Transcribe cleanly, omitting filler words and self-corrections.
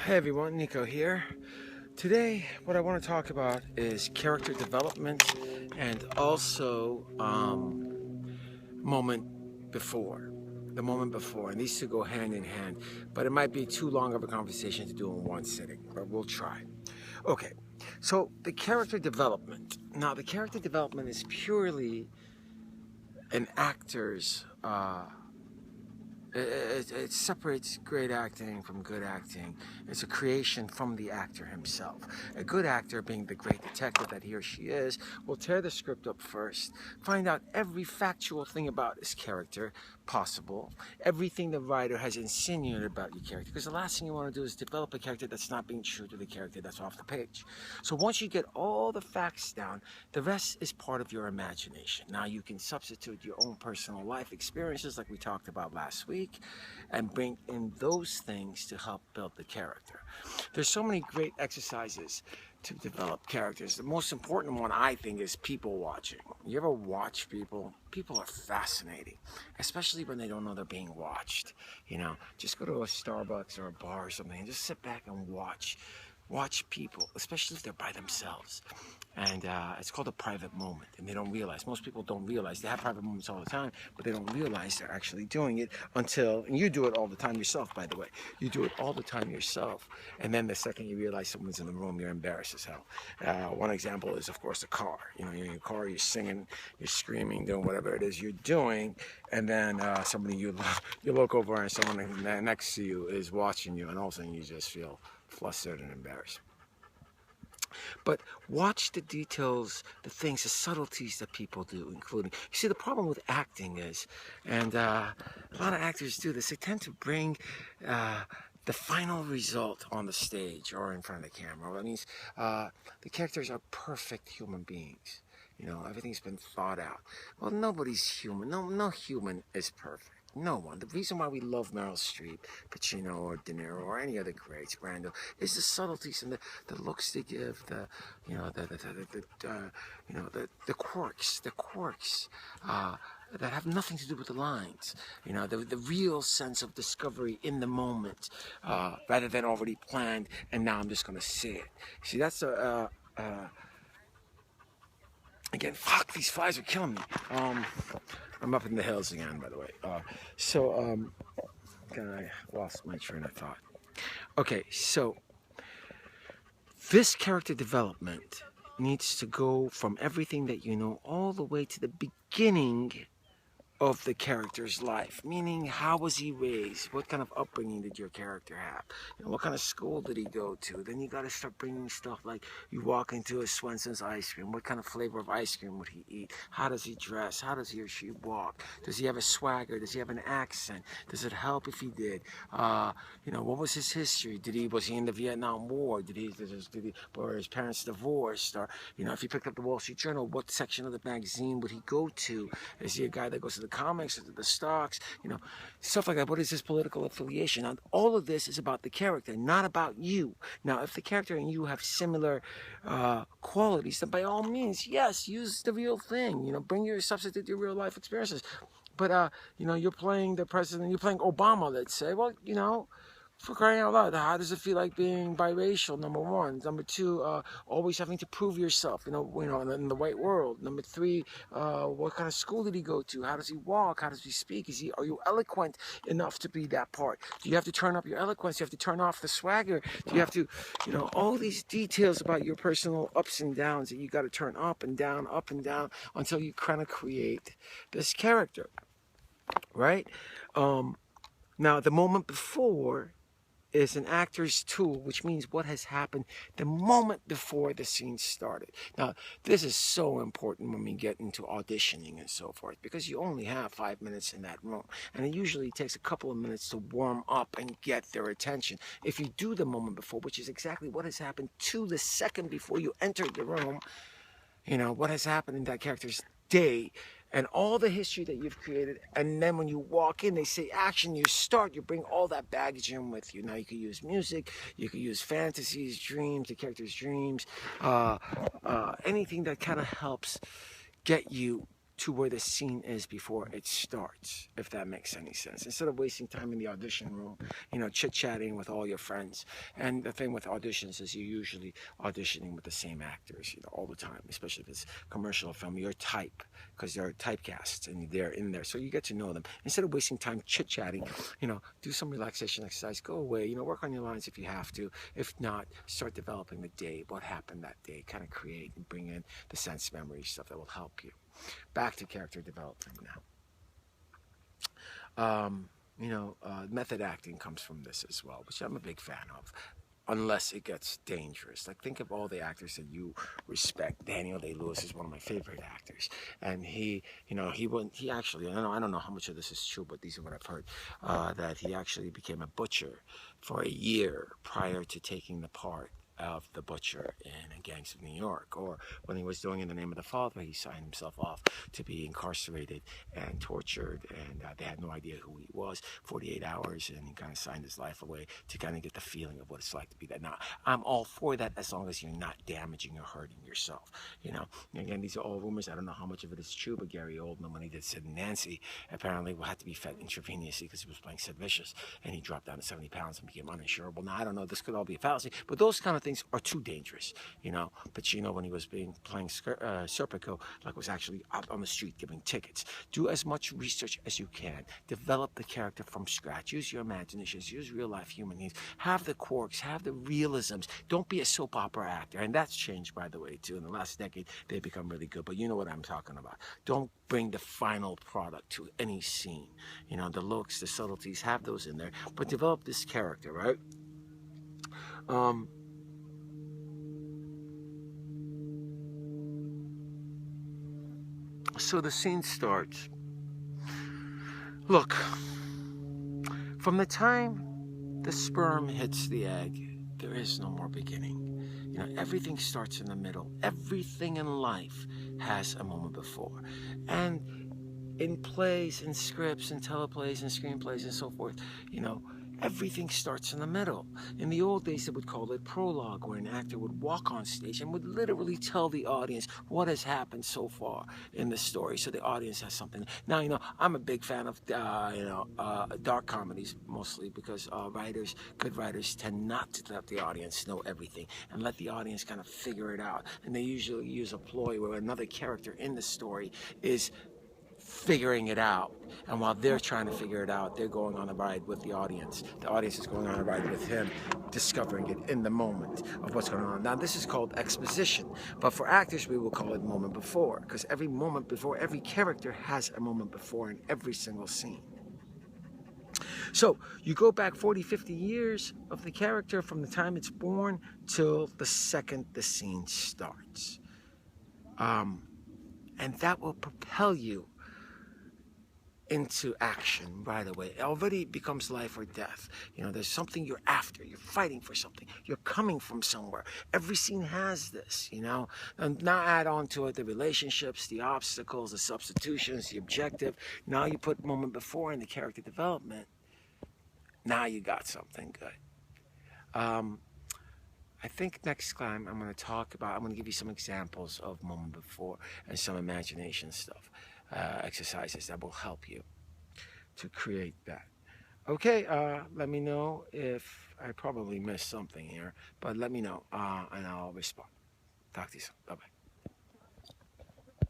Hey everyone, Nico here. Today, what I want to talk about is character development and also moment before. The moment before. And these two go hand in hand. But it might be too long of a conversation to do in one sitting, but we'll try. Okay, so the character development. Now, the character development is purely an actor's it separates great acting from good acting. It's a creation from the actor himself. A good actor, being the great detective that he or she is, will tear the script up first, find out every factual thing about his character possible, everything the writer has insinuated about your character, because the last thing you want to do is develop a character that's not being true to the character that's off the page. So once you get all the facts down, the rest is part of your imagination. Now you can substitute your own personal life experiences like we talked about last week and bring in those things to help build the character. There's so many great exercises to develop characters. The most important one, I think, is people watching. You ever watch people? People are fascinating, especially when they don't know they're being watched. You know, just go to a Starbucks or a bar or something and just sit back and watch people, especially if they're by themselves. And it's called a private moment, and they don't realize. Most people don't realize. They have private moments all the time, but they don't realize they're actually doing it until, and you do it all the time yourself, by the way. You do it all the time yourself, and then the second you realize someone's in the room, you're embarrassed as hell. One example is, of course, a car. You know, you're in your car, you're singing, you're screaming, doing whatever it is you're doing, and then somebody you look over and someone next to you is watching you, and all of a sudden you just feel flustered and embarrassed. But watch the details, the things, the subtleties that people do, including... You see, the problem with acting is, and a lot of actors do this, they tend to bring the final result on the stage or in front of the camera. That means the characters are perfect human beings. You know, everything's been thought out. Well, nobody's human. No human is perfect. No one. The reason why we love Meryl Streep, Pacino, or De Niro, or any other greats, Brando, is the subtleties and the looks they give, the quirks, that have nothing to do with the lines. You know, the real sense of discovery in the moment, rather than already planned. And now I'm just going to say it. See, that's again, fuck, these flies are killing me. I'm up in the hills again, by the way. I lost my train of thought. Okay, so this character development needs to go from everything that you know all the way to the beginning of the character's life, meaning how was he raised, what kind of upbringing did your character have, you know, what kind of school did he go to. Then you got to start bringing stuff like, you walk into a Swenson's ice cream, what kind of flavor of ice cream would he eat, how does he dress, how does he or she walk, does he have a swagger, does he have an accent, does it help if he did, you know, what was his history, was he in the Vietnam War, or his parents divorced, or, you know, if he picked up the Wall Street Journal, what section of the magazine would he go to, is he a guy that goes to the comics or to the stocks, you know, stuff like that. What is his political affiliation? Now, all of this is about the character, not about you. Now, if the character and you have similar qualities, then by all means, yes, use the real thing. You know, substitute your real life experiences. But you know, you're playing the president, you're playing Obama, let's say. Well, you know, for crying out loud, how does it feel like being biracial? Number one. Number two, always having to prove yourself, you know, in the white world. Number three, what kind of school did he go to? How does he walk? How does he speak? Are you eloquent enough to be that part? Do you have to turn up your eloquence? Do you have to turn off the swagger? Do you have to, you know, all these details about your personal ups and downs that you got to turn up and down, until you kind of create this character, right? Now, the moment before is an actor's tool, which means what has happened the moment before the scene started. Now, this is so important when we get into auditioning and so forth, because you only have 5 minutes in that room, and it usually takes a couple of minutes to warm up and get their attention. If you do the moment before, which is exactly what has happened to the second before you entered the room, you know, what has happened in that character's day, and all the history that you've created, and then when you walk in, they say action, you bring all that baggage in with you. Now you could use music, you could use fantasies, dreams, the character's dreams, anything that kind of helps get you to where the scene is before it starts, if that makes any sense. Instead of wasting time in the audition room, chit-chatting with all your friends. And the thing with auditions is you're usually auditioning with the same actors, all the time, especially if it's commercial film. Your type, because they're typecasts and they're in there, so you get to know them. Instead of wasting time chit-chatting, do some relaxation exercise, go away, work on your lines if you have to. If not, start developing the day, what happened that day, kind of create and bring in the sense memory stuff that will help you. Back to character development now. Method acting comes from this as well, which I'm a big fan of, unless it gets dangerous. Like, think of all the actors that you respect. Daniel Day-Lewis is one of my favorite actors, and he actually, I don't know how much of this is true, but these are what I've heard, that he actually became a butcher for a year prior to taking the part of the butcher in Gangs of New York. Or when he was doing In the Name of the Father, he signed himself off to be incarcerated and tortured, and they had no idea who he was. 48 hours, and he kind of signed his life away to kind of get the feeling of what it's like to be that. Now, I'm all for that as long as you're not damaging or hurting yourself. Again, these are all rumors. I don't know how much of it is true, but Gary Oldman, when he did Sid and Nancy, apparently had to be fed intravenously because he was playing Sid Vicious, and he dropped down to 70 pounds and became uninsurable. Now, I don't know, this could all be a fallacy, but those kind of things are too dangerous, But when he was playing Serpico, like, was actually out on the street giving tickets. Do as much research as you can. Develop the character from scratch. Use your imaginations. Use real life human needs. Have the quirks. Have the realisms. Don't be a soap opera actor. And that's changed, by the way, too. In the last decade, they've become really good. But you know what I'm talking about. Don't bring the final product to any scene. The looks, the subtleties, have those in there. But develop this character, right? So the scene starts. Look, from the time the sperm hits the egg, there is no more beginning. Everything starts in the middle. Everything in life has a moment before. And in plays and scripts and teleplays and screenplays and so forth, everything starts in the middle. In the old days, they would call it prologue, where an actor would walk on stage and would literally tell the audience what has happened so far in the story, so the audience has something. Now, I'm a big fan of, dark comedies, mostly because good writers tend not to let the audience know everything and let the audience kind of figure it out. And they usually use a ploy where another character in the story is figuring it out, and while they're trying to figure it out, they're going on a ride with the audience. The audience is going on a ride with him, discovering it in the moment of what's going on. Now, this is called exposition, but for actors we will call it moment before, because every moment before, every character has a moment before in every single scene. So you go back 40, 50 years of the character from the time it's born till the second the scene starts, and that will propel you into action right away. It already becomes life or death. There's something you're after. You're fighting for something. You're coming from somewhere. Every scene has this, And now add on to it the relationships, the obstacles, the substitutions, the objective. Now you put moment before in the character development. Now you got something good. I think next time I'm going to give you some examples of moment before and some imagination stuff. Exercises that will help you to create that. Okay, let me know if I probably missed something here, but let me know, and I'll respond. Talk to you soon. Bye-bye.